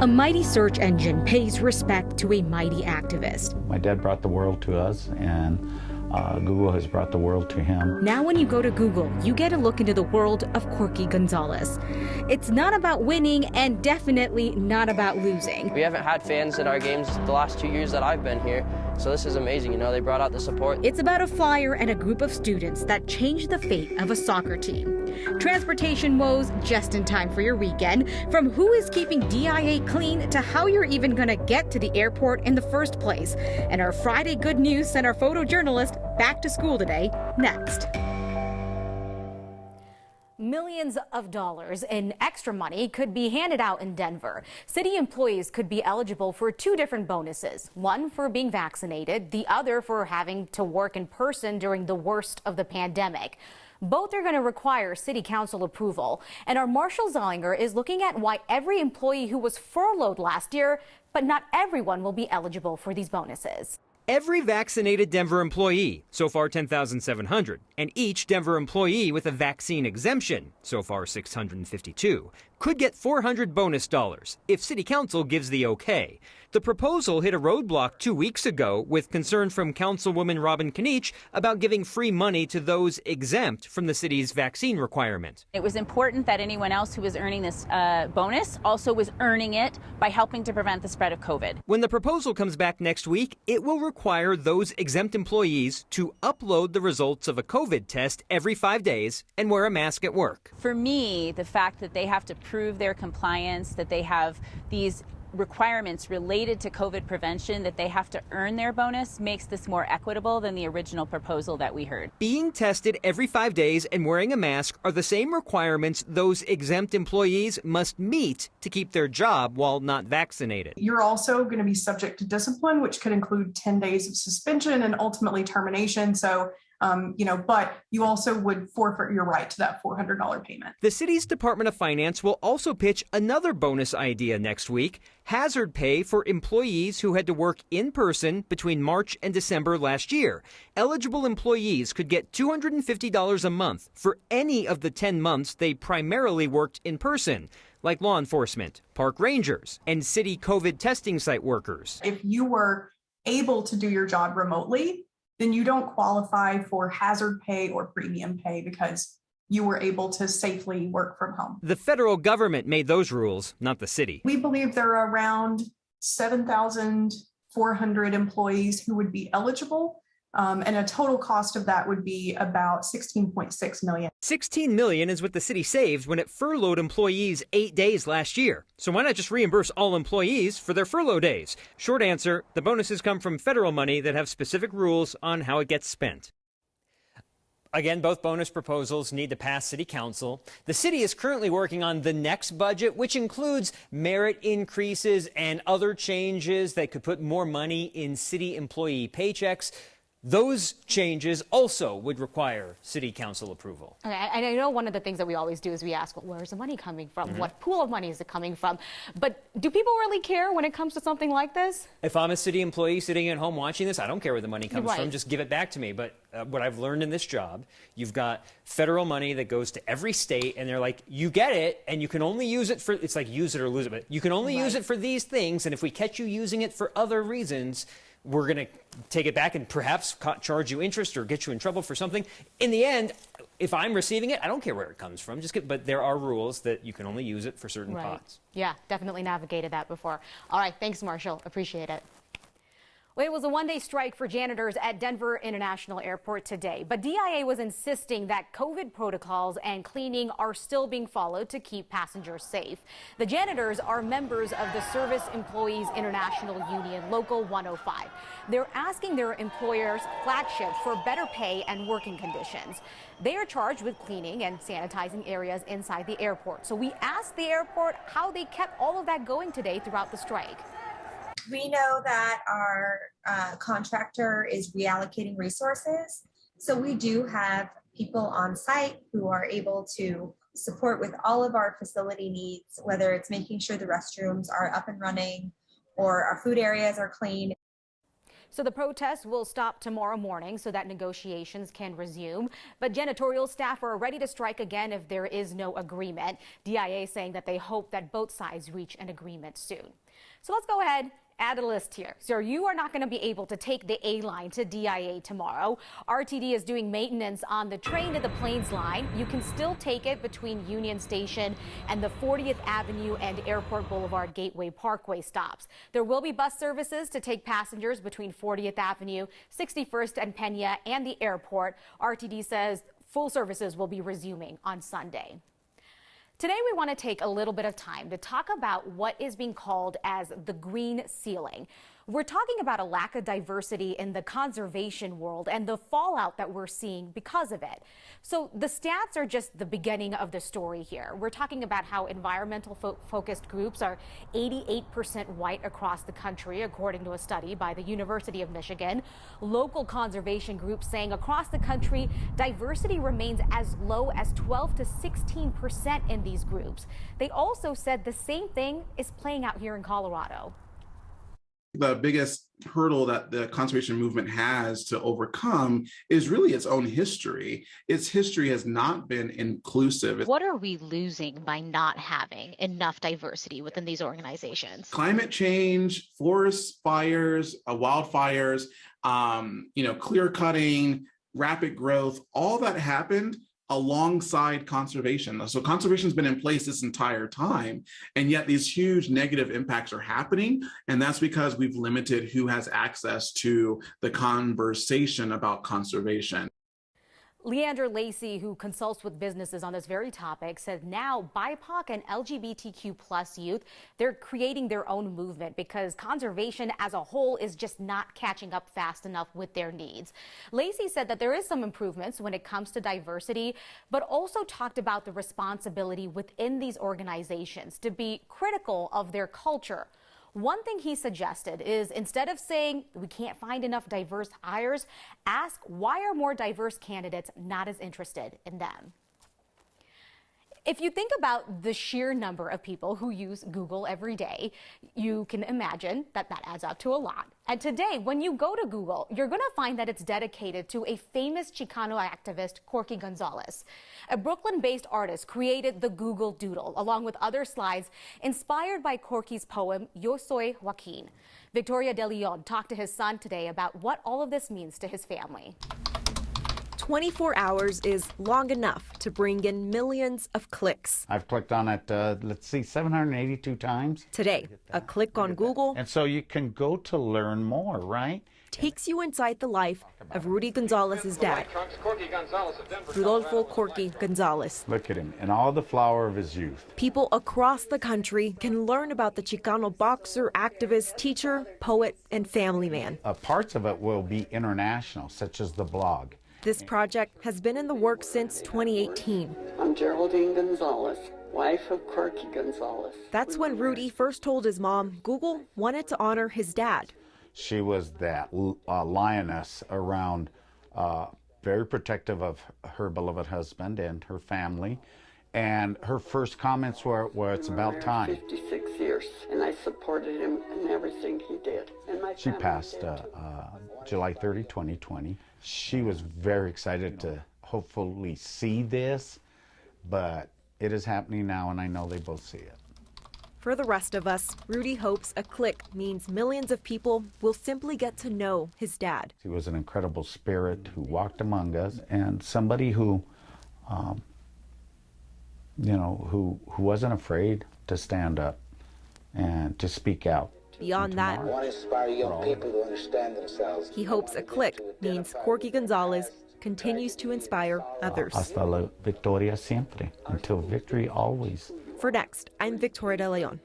A mighty search engine pays respect to a mighty activist. My dad brought the world to us, and Google has brought the world to him. Now when you go to Google, you get a look into the world of Corky Gonzalez. It's not about winning and definitely not about losing. We haven't had fans at our games the last 2 years that I've been here, so this is amazing. You know, they brought out the support. It's about a flyer and a group of students that changed the fate of a soccer team. Transportation woes just in time for your weekend, from who is keeping DIA clean to how you're even going to get to the airport in the first place. And our Friday good news sent our photojournalist back to school today, next. Millions of dollars in extra money could be handed out in Denver. City employees could be eligible for two different bonuses, one for being vaccinated, the other for having to work in person during the worst of the pandemic. Both are going to require city council approval. And our Marshall Zollinger is looking at why every employee who was furloughed last year, but not everyone will be eligible for these bonuses. Every vaccinated Denver employee, so far 10,700, and each Denver employee with a vaccine exemption, so far 652, could get $400 bonus dollars if City Council gives the okay. The proposal hit a roadblock 2 weeks ago with concern from Councilwoman Robin Kniech about giving free money to those exempt from the city's vaccine requirement. It was important that anyone else who was earning this bonus also was earning it by helping to prevent the spread of COVID. When the proposal comes back next week, it will require those exempt employees to upload the results of a COVID test every 5 days and wear a mask at work. For me, the fact that they have to prove their compliance, that they have these requirements related to COVID prevention, that they have to earn their bonus, makes this more equitable than the original proposal that we heard. Being tested every 5 days and wearing a mask are the same requirements those exempt employees must meet to keep their job while not vaccinated. You're also going to be subject to discipline, which could include 10 days of suspension and ultimately termination. So but you also would forfeit your right to that $400 payment. The city's Department of Finance will also pitch another bonus idea next week: hazard pay for employees who had to work in person between March and December last year. Eligible employees could get $250 a month for any of the 10 months they primarily worked in person, like law enforcement, park rangers, and city COVID testing site workers. If you were able to do your job remotely, then you don't qualify for hazard pay or premium pay because you were able to safely work from home. The federal government made those rules, not the city. We believe there are around 7,400 employees who would be eligible, and a total cost of that would be about $16.6 million. $16 million is what the city saved when it furloughed employees 8 days last year. So why not just reimburse all employees for their furlough days? Short answer, the bonuses come from federal money that have specific rules on how it gets spent. Again, both bonus proposals need to pass City Council. The city is currently working on the next budget, which includes merit increases and other changes that could put more money in city employee paychecks. Those changes also would require City Council approval. Okay, and I know one of the things that we always do is we ask, well, where's the money coming from? What pool of money is it coming from? But do people really care when it comes to something like this? If I'm a city employee sitting at home watching this, I don't care where the money comes Right. from. Just give it back to me. But what I've learned in this job, you've got federal money that goes to every state, and they're like, you get it, and you can only use it for, it's like use it or lose it, but you can only use it for these things, and if we catch you using it for other reasons, we're going to take it back and perhaps charge you interest or get you in trouble for something. In the end, if I'm receiving it, I don't care where it comes from. But there are rules that you can only use it for certain pots. Yeah, definitely navigated that before. All right, thanks, Marshall. Appreciate it. Well, it was a one-day strike for janitors at Denver International Airport today, but DIA was insisting that COVID protocols and cleaning are still being followed to keep passengers safe. The janitors are members of the Service Employees International Union, Local 105. They're asking their employers, flagships, for better pay and working conditions. They are charged with cleaning and sanitizing areas inside the airport. So we asked the airport how they kept all of that going today throughout the strike. We know that our contractor is reallocating resources. So we do have people on site who are able to support with all of our facility needs, whether it's making sure the restrooms are up and running or our food areas are clean. So the protest will stop tomorrow morning so that negotiations can resume. But janitorial staff are ready to strike again if there is no agreement. DIA saying that they hope that both sides reach an agreement soon. So let's go ahead. Add a list here. So you are not going to be able to take the A line to DIA tomorrow. RTD is doing maintenance on the train to the Plains line. You can still take it between Union Station and the 40th Avenue and Airport Boulevard Gateway Parkway stops. There will be bus services to take passengers between 40th Avenue, 61st and Pena and the airport. RTD says full services will be resuming on Sunday. Today, we want to take a little bit of time to talk about what is being called as the green ceiling. We're talking about a lack of diversity in the conservation world and the fallout that we're seeing because of it. So the stats are just the beginning of the story here. We're talking about how environmental focused groups are 88% white across the country, according to a study by the University of Michigan. Local conservation groups saying across the country, diversity remains as low as 12 to 16% in these groups. They also said the same thing is playing out here in Colorado. The biggest hurdle that the conservation movement has to overcome is really its own history. Its history has not been inclusive. What are we losing by not having enough diversity within these organizations? Climate change, forest fires, wildfires, clear cutting, rapid growth, all that happened alongside conservation. So conservation has been in place this entire time, and yet these huge negative impacts are happening. And that's because we've limited who has access to the conversation about conservation. Leander Lacey, who consults with businesses on this very topic, said now BIPOC and LGBTQ plus youth, they're creating their own movement because conservation as a whole is just not catching up fast enough with their needs. Lacey said that there is some improvements when it comes to diversity, but also talked about the responsibility within these organizations to be critical of their culture. One thing he suggested is instead of saying we can't find enough diverse hires, ask why are more diverse candidates not as interested in them? If you think about the sheer number of people who use Google every day, you can imagine that that adds up to a lot. And today, when you go to Google, you're going to find that it's dedicated to a famous Chicano activist, Corky Gonzalez. A Brooklyn-based artist created the Google Doodle, along with other slides inspired by Corky's poem, Yo Soy Joaquin. Victoria de Leon talked to his son today about what all of this means to his family. 24 hours is long enough to bring in millions of clicks. I've clicked on it, 782 times. Today, a click on Google And so you can go to learn more, right? takes you inside the life of Rudy Gonzalez's dad, Rodolfo Corky Gonzalez. Look at him in all the flower of his youth. People across the country can learn about the Chicano boxer, activist, teacher, poet, and family man. Parts of it will be international, such as the blog. This project has been in the works since 2018. I'm Geraldine Gonzalez, wife of Corky Gonzalez. That's when Rudy first told his mom Google wanted to honor his dad. She was that lioness around, very protective of her beloved husband and her family. And her first comments were, well, it's about time. 56 years, and I supported him in everything he did. And my She family passed did. July 30, 2020. She was very excited to hopefully see this, but it is happening now, and I know they both see it. For the rest of us, Rudy hopes a click means millions of people will simply get to know his dad. He was an incredible spirit who walked among us, and somebody who, who wasn't afraid to stand up and to speak out. Beyond that, I want to inspire young people to understand themselves. he hopes a click means Corky Gonzalez continues to inspire others. Hasta la victoria siempre. Until victory always. For Next, I'm Victoria de Leon.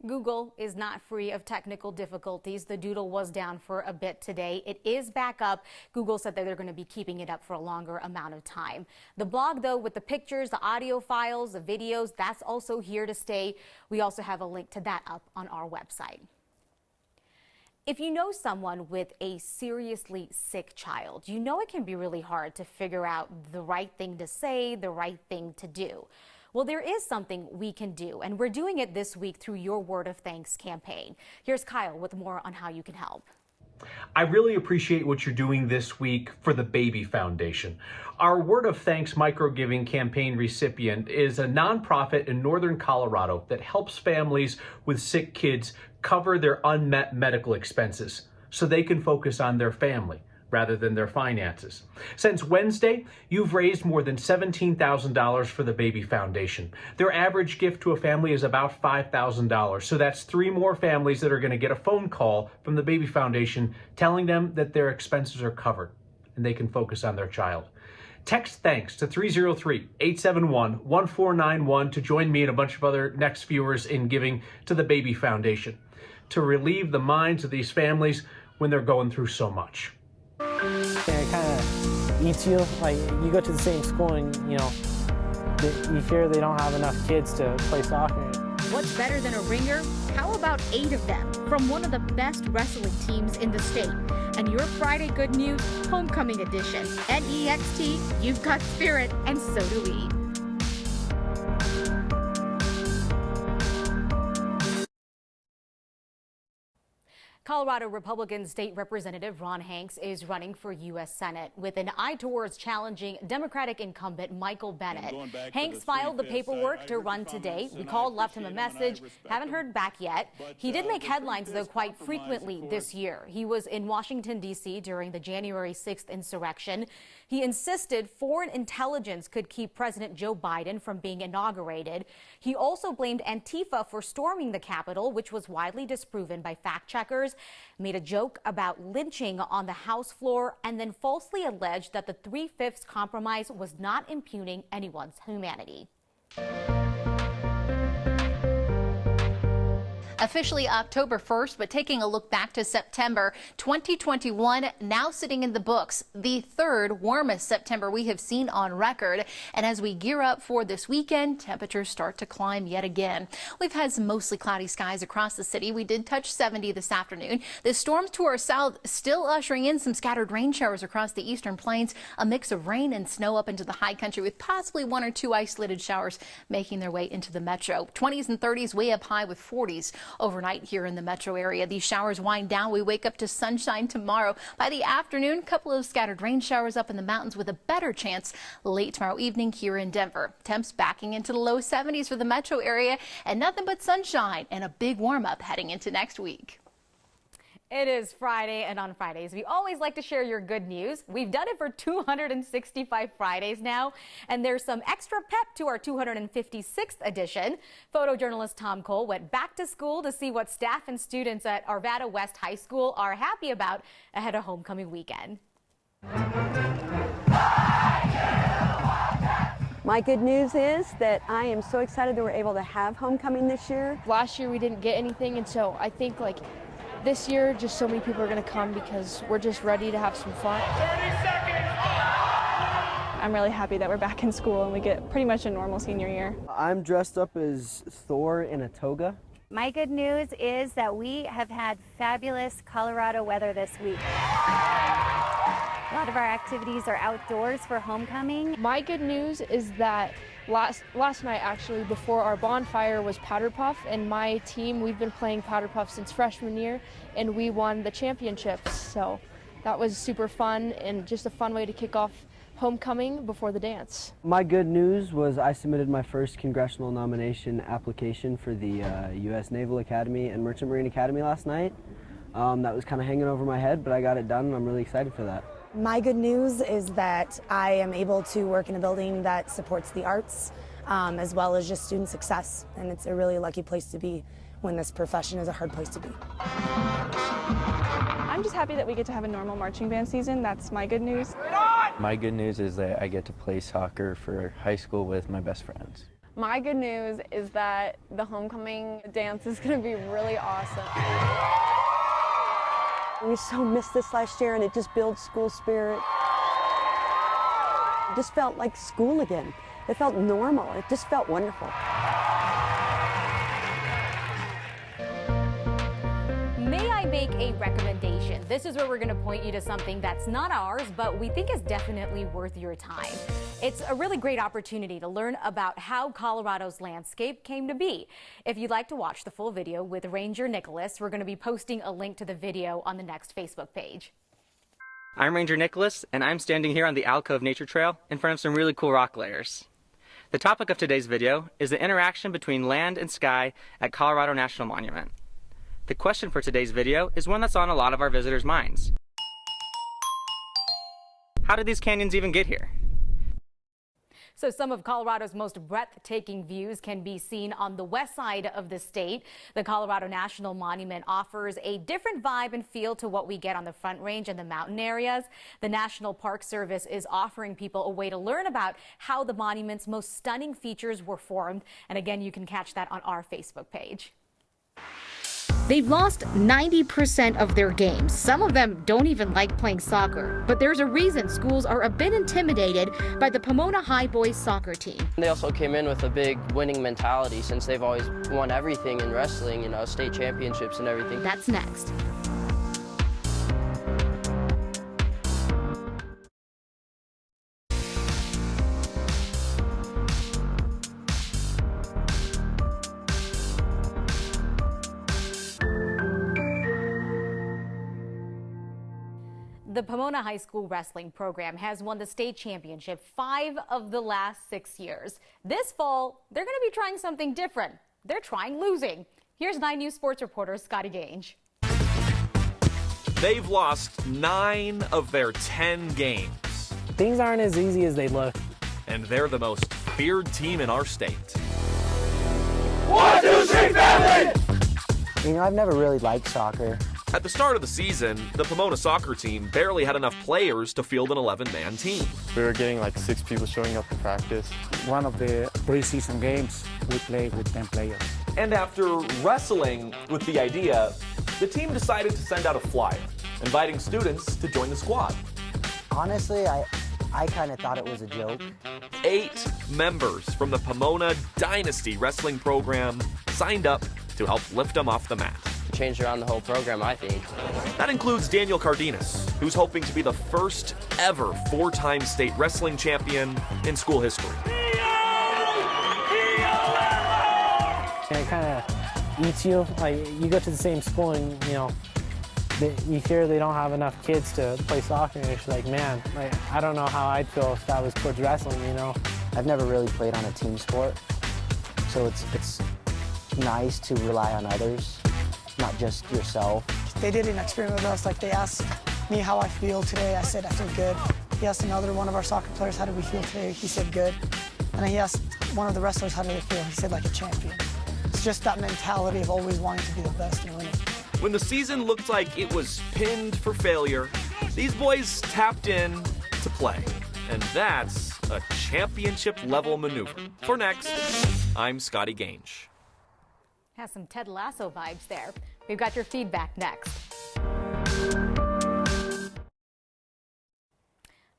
Google is not free of technical difficulties. The Doodle was down for a bit today. It is back up. Google said that they're going to be keeping it up for a longer amount of time. The blog, though, with the pictures, the audio files, the videos, that's also here to stay. We also have a link to that up on our website. If you know someone with a seriously sick child, you know it can be really hard to figure out the right thing to say, the right thing to do. Well, there is something we can do, and we're doing it this week through your Word of Thanks campaign. Here's Kyle with more on how you can help. I really appreciate what you're doing this week for the Baby Foundation. Our Word of Thanks micro-giving campaign recipient is a nonprofit in northern Colorado that helps families with sick kids cover their unmet medical expenses so they can focus on their family rather than their finances. Since Wednesday, you've raised more than $17,000 for the Baby Foundation. Their average gift to a family is about $5,000. So that's 3 more families that are going to get a phone call from the Baby Foundation telling them that their expenses are covered and they can focus on their child. Text thanks to 303-871-1491 to join me and a bunch of other Next viewers in giving to the Baby Foundation to relieve the minds of these families when they're going through so much. It kind of eats you. Like, you go to the same school and, you hear they don't have enough kids to play soccer. What's better than a ringer? How about 8 of them from one of the best wrestling teams in the state? And your Friday Good News Homecoming Edition. NEXT, you've got spirit, and so do we. Colorado Republican State Representative Ron Hanks is running for U.S. Senate with an eye towards challenging Democratic incumbent Michael Bennett. Hanks filed the paperwork to run today. We called, left him a message, haven't heard back yet. He did make headlines, though, quite frequently this year. He was in Washington, D.C. during the January 6th insurrection. He insisted foreign intelligence could keep President Joe Biden from being inaugurated. He also blamed Antifa for storming the Capitol, which was widely disproven by fact checkers, made a joke about lynching on the House floor, and then falsely alleged that the 3/5 compromise was not impugning anyone's humanity. Officially October 1st, but taking a look back to September 2021, now sitting in the books, the 3rd warmest September we have seen on record. And as we gear up for this weekend, temperatures start to climb yet again. We've had some mostly cloudy skies across the city. We did touch 70 this afternoon. The storms to our south still ushering in some scattered rain showers across the eastern plains, a mix of rain and snow up into the high country with possibly 1 or 2 isolated showers making their way into the metro. 20s and 30s way up high with 40s. Overnight here in the metro area. These showers wind down. We wake up to sunshine tomorrow. By the afternoon, a couple of scattered rain showers up in the mountains with a better chance late tomorrow evening here in Denver. Temps backing into the low 70s for the metro area and nothing but sunshine and a big warm up heading into next week. It is Friday, and on Fridays, we always like to share your good news. We've done it for 265 Fridays now, and there's some extra pep to our 256th edition. Photojournalist Tom Cole went back to school to see what staff and students at Arvada West High School are happy about ahead of homecoming weekend. My good news is that I am so excited that we're able to have homecoming this year. Last year we didn't get anything, and so I think this year, just so many people are going to come because we're just ready to have some fun. 30 seconds. I'm really happy that we're back in school and we get pretty much a normal senior year. I'm dressed up as Thor in a toga. My good news is that we have had fabulous Colorado weather this week. A lot of our activities are outdoors for homecoming. My good news is that last night, actually, before our bonfire was Powder Puff, and my team, we've been playing Powder Puff since freshman year, and we won the championships. So that was super fun and just a fun way to kick off homecoming before the dance. My good news was I submitted my first congressional nomination application for the U.S. Naval Academy and Merchant Marine Academy last night. That was kind of hanging over my head, but I got it done, and I'm really excited for that. My good news is that I am able to work in a building that supports the arts as well as just student success, and it's a really lucky place to be when this profession is a hard place to be. I'm just happy that we get to have a normal marching band season. That's my good news. My good news is that I get to play soccer for high school with my best friends. My good news is that the homecoming dance is going to be really awesome. We so missed this last year, and it just builds school spirit. It just felt like school again. It felt normal. It just felt wonderful. May I I make a recommendation? This is where we're going to point you to something that's not ours, but we think is definitely worth your time. It's a really great opportunity to learn about how Colorado's landscape came to be. If you'd like to watch the full video with Ranger Nicholas, we're going to be posting a link to the video on the next Facebook page. I'm Ranger Nicholas, and I'm standing here on the Alcove Nature Trail in front of some really cool rock layers. The topic of today's video is the interaction between land and sky at Colorado National Monument. The question for today's video is one that's on a lot of our visitors' minds. How did these canyons even get here? So some of Colorado's most breathtaking views can be seen on the west side of the state. The Colorado National Monument offers a different vibe and feel to what we get on the Front Range and the mountain areas. The National Park Service is offering people a way to learn about how the monument's most stunning features were formed. And again, you can catch that on our Facebook page. They've lost 90% of their games. Some of them don't even like playing soccer. But there's a reason schools are a bit intimidated by the Pomona High boys soccer team. They also came in with a big winning mentality since they've always won everything in wrestling, state championships and everything. That's next. The Pomona High School wrestling program has won the state championship 5 of the last 6 years. This fall, they're going to be trying something different. They're trying losing. Here's 9 News sports reporter Scotty Gange. They've lost 9 of their 10 games. Things aren't as easy as they look. And they're the most feared team in our state. 1, 2, 3, family! I've never really liked soccer. At the start of the season, the Pomona soccer team barely had enough players to field an 11-man team. We were getting like 6 people showing up to practice. One of the preseason games, we played with 10 players. And after wrestling with the idea, the team decided to send out a flyer, inviting students to join the squad. Honestly, I kind of thought it was a joke. 8 members from the Pomona Dynasty wrestling program signed up to help lift them off the mat. Changed around the whole program, I think. That includes Daniel Cardenas, who's hoping to be the first ever 4-time state wrestling champion in school history. It kind of eats you. Like, you go to the same school and, you hear they don't have enough kids to play soccer, and it's like, man, I don't know how I'd feel if that was towards wrestling, I've never really played on a team sport, so it's nice to rely on others, not just yourself. They did an experiment with us. They asked me how I feel today. I said I feel good. He asked another one of our soccer players, how did we feel today? He said good. And then he asked one of the wrestlers, how did they feel? He said like a champion. It's just that mentality of always wanting to be the best and winning. When the season looked like it was pinned for failure, these boys tapped in to play. And that's a championship-level maneuver. For next, I'm Scotty Gange. Has some Ted Lasso vibes there. We've got your feedback next.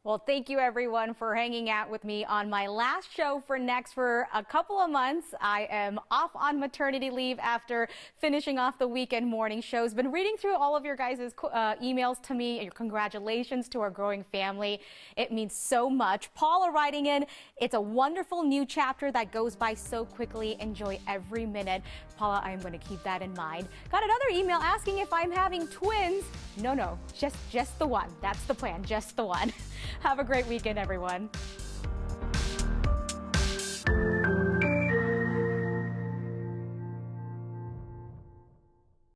Well, thank you everyone for hanging out with me on my last show for Next for a couple of months. I am off on maternity leave after finishing off the weekend morning shows. Been reading through all of your guys' emails to me. Your congratulations to our growing family. It means so much. Paula writing in, it's a wonderful new chapter that goes by so quickly. Enjoy every minute. Paula, I'm going to keep that in mind. Got another email asking if I'm having twins. No, just the one. That's the plan, just the one. Have a great weekend, everyone.